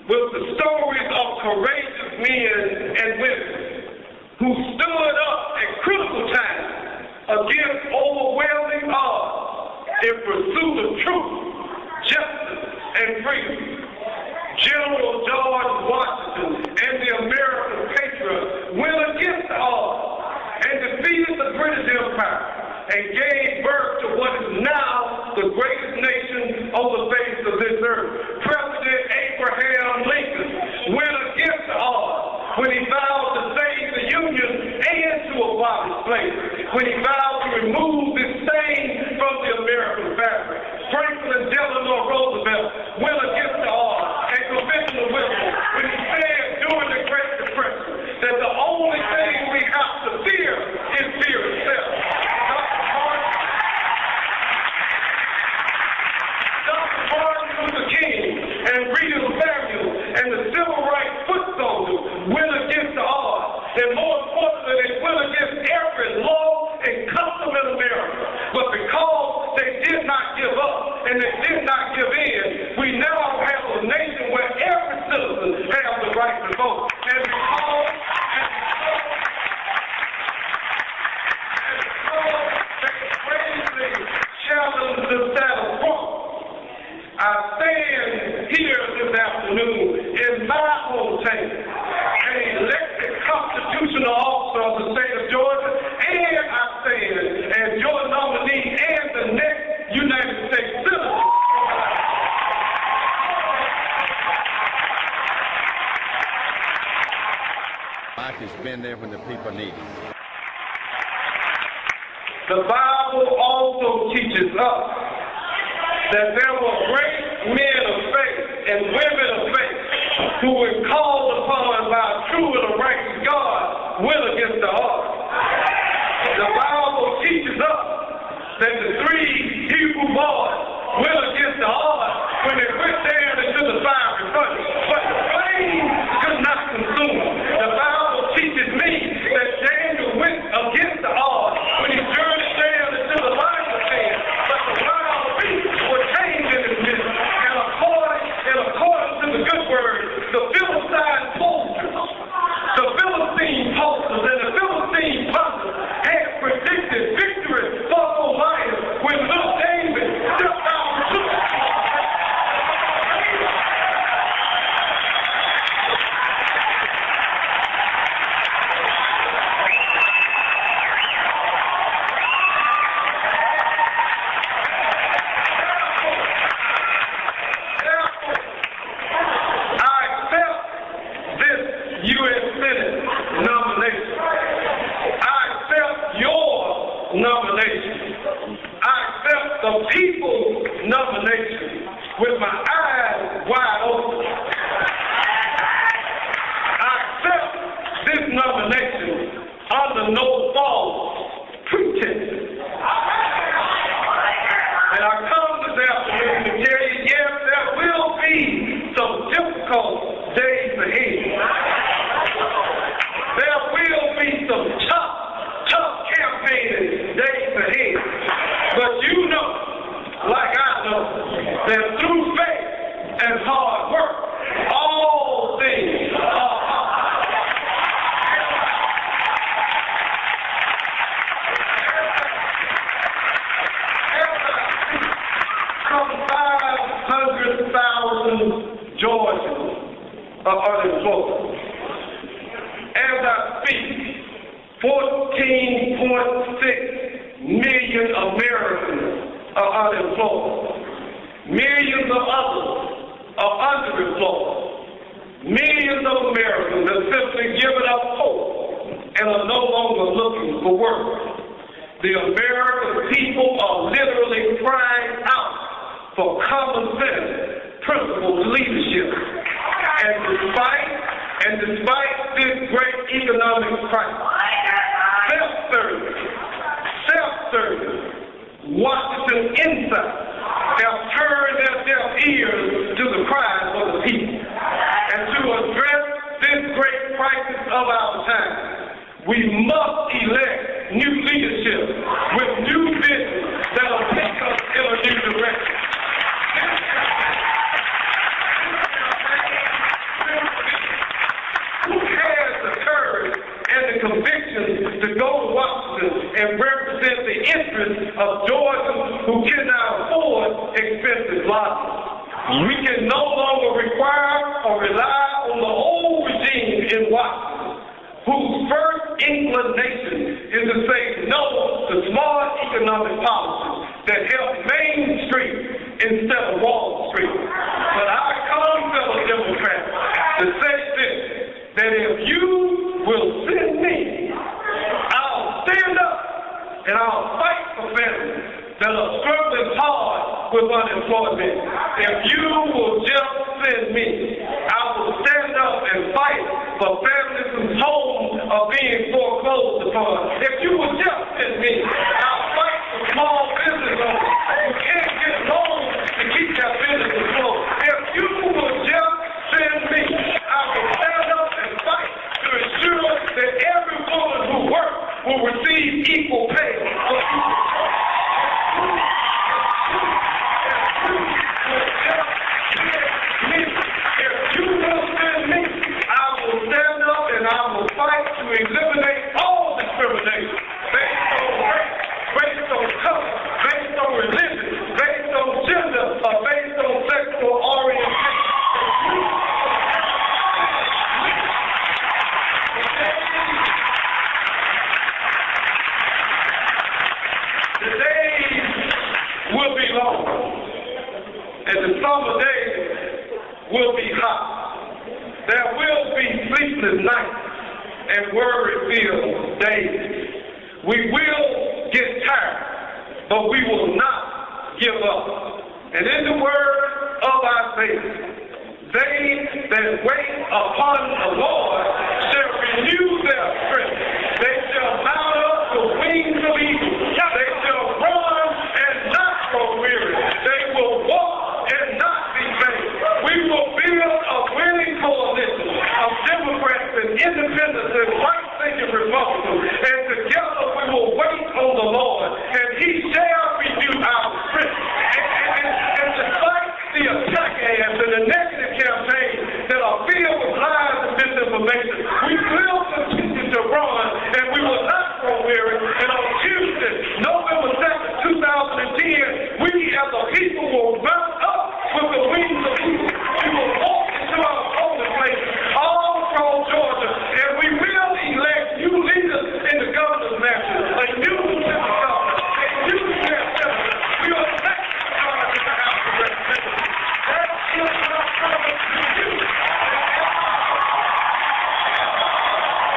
with the stories of courageous men and women who stood up at critical times against overwhelming odds in pursuit of truth, justice, and freedom. General George Washington and the American patriots went against the odds and defeated the British Empire and gave birth to what is now the greatest nation on the face of this earth. President Abraham Lincoln went against the odds when he vowed to save the Union and to abolish slavery, when he vowed to remove this stain from the American fabric. Franklin Delano Roosevelt went against the odds and conventional wisdom when he said during the Great Depression that the only thing we have to fear is fear itself. Martin Luther King and Rita Samuel and the civil rights foot soldiers went against the odds. And more importantly, they went against every law and custom in America. But because they did not give up and they did not give in, we now have a nation where every citizen has the right to vote. And because they bravely challenged the status quo, I stand here this afternoon in my hometown, an elected constitutional officer of the state of Georgia, and I stand as your nominee and the next United States citizen. Mike has been there when the people need it. The Bible also teaches us that there were great men of faith and women of faith who were called upon by a true and a righteous God went against the odds. The Bible teaches us that the three Hebrew boys went against the odds when they went down into the fiery furnace, but the flame could not consume them. The Bible teaches me that Daniel went against the odds when he journeyed down into the lion's den, but the wild beasts were tamed in his midst. And according to the good word, the Philistine posters and the Philistine pundits had predicted victory for Goliath when little David stepped out and took it. People's nomination with my eyes wide open. I accept this nomination under no false pretenses. And I come this afternoon to tell you, yes, there will be some difficult days ahead. There will be some tough campaigning days ahead. But you know, like I know, that through faith and hard work, all things are possible. Some 500,000 Georgians are unemployed. As I speak, 14.6 million Americans are unemployed. Millions of others are underemployed. Millions of Americans have simply given up hope and are no longer looking for work. The American people are literally crying out for common sense, principled leadership. And despite this great economic crisis, self-serving Washington insights have turned their deaf ears to the cries of the people. And to address this great crisis of our time, we must elect new leadership with new vision that will take us in a new direction. and represent the interests of Georgians who cannot afford expensive lodging. We can no longer require or rely on the old regime in Washington, whose first inclination is to say no to smart economic policies that help Main Street instead of Wall Street. But I come, fellow Democrats, to say this, that if you will send me, I'll stand up and I'll fight for families that are struggling hard with unemployment. If you will just send me, I will stand up and fight for families whose homes are being foreclosed upon. If you will just send me, I'll fight for small business owners who can't get loans to keep their business afloat. If you will just send me, I will stand up and fight to ensure that every woman who works will receive equal pay for equal. If you will send me, I will stand up and I will fight to eliminate all discrimination based on race, based on color, based on religion, based on gender, or based on sexual orientation. The days will be long, and the summer days will be hot. There will be sleepless nights and worry-filled days. We will get tired, but we will not give up. And in the word of our Savior, they that wait upon the Lord shall renew their strength. They